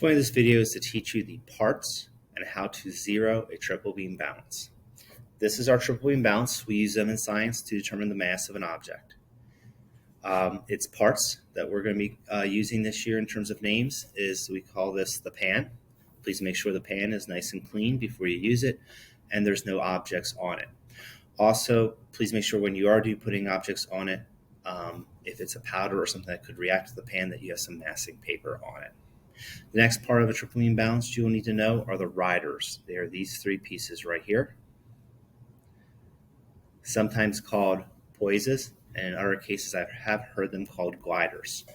The point of this video is to teach you the parts and how to zero a triple beam balance. This is our triple beam balance. We use them in science to determine the mass of an object. Its parts that we're going to be using this year in terms of names is, we call this the pan. Please make sure the pan is nice and clean before you use it and there's no objects on it. Also, please make sure when you are putting objects on it, if it's a powder or something that could react to the pan, that you have some masking paper on it. The next part of a triple beam balance you will need to know are the riders. They are these three pieces right here, sometimes called poises, and in other cases I have heard them called gliders.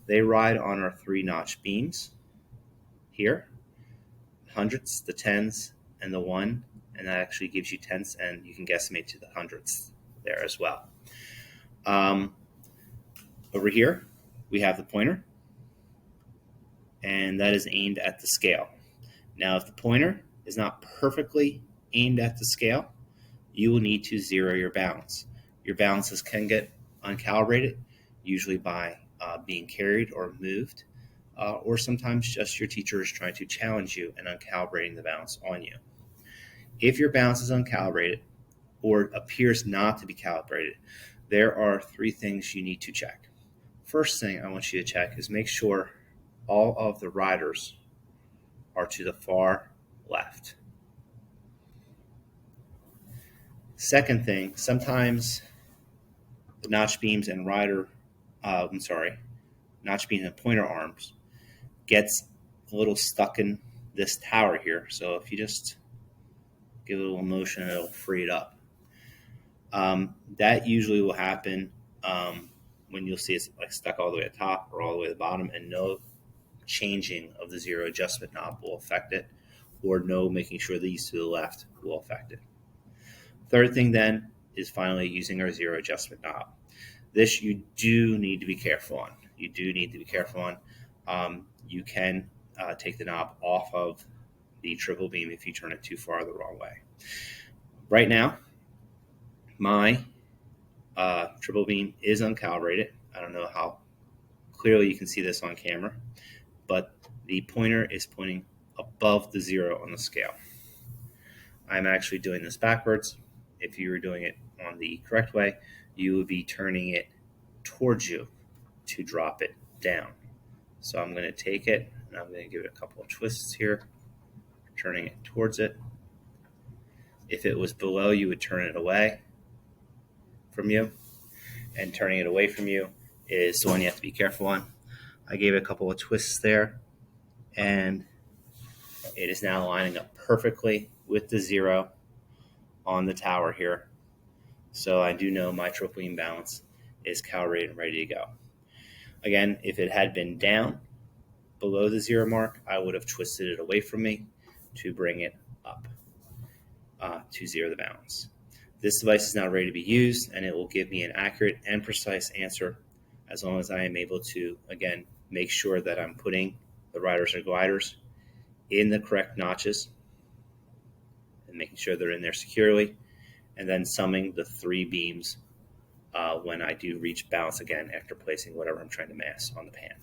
They ride on our three-notch beams here, hundredths, the tens, and the one, and that actually gives you tenths, and you can guesstimate to the hundredths there as well. Over here, we have the pointer, and that is aimed at the scale. Now, if the pointer is not perfectly aimed at the scale, you will need to zero your balance. Your balances can get uncalibrated, usually by being carried or moved, or sometimes just your teacher is trying to challenge you and uncalibrating the balance on you. If your balance is uncalibrated or appears not to be calibrated, there are three things you need to check. First thing I want you to check is make sure all of the riders are to the far left. Second thing, sometimes the notch beams and notch beams and pointer arms gets a little stuck in this tower here. So if you just give it a little motion, it'll free it up. That usually will happen when you'll see it's like stuck all the way at the top or all the way at the bottom, and no changing of the zero adjustment knob will affect it, or no making sure these to the left will affect it. Third thing then is finally using our zero adjustment knob. This you do need to be careful on. You can take the knob off of the triple beam if you turn it too far the wrong way. Right now, my triple beam is uncalibrated. I don't know how clearly you can see this on camera, but the pointer is pointing above the zero on the scale. I'm actually doing this backwards. If you were doing it on the correct way, you would be turning it towards you to drop it down. So I'm going to take it and I'm going to give it a couple of twists here, turning it towards it. If it was below, you would turn it away from you, and turning it away from you is the one you have to be careful on. I gave it a couple of twists there, and it is now lining up perfectly with the zero on the tower here. So I do know my triple beam balance is calibrated and ready to go. Again, if it had been down below the zero mark, I would have twisted it away from me to bring it up to zero the balance. This device is now ready to be used, and it will give me an accurate and precise answer as long as I am able to, again, make sure that I'm putting the riders or gliders in the correct notches and making sure they're in there securely, and then summing the three beams when I do reach balance again after placing whatever I'm trying to mass on the pan.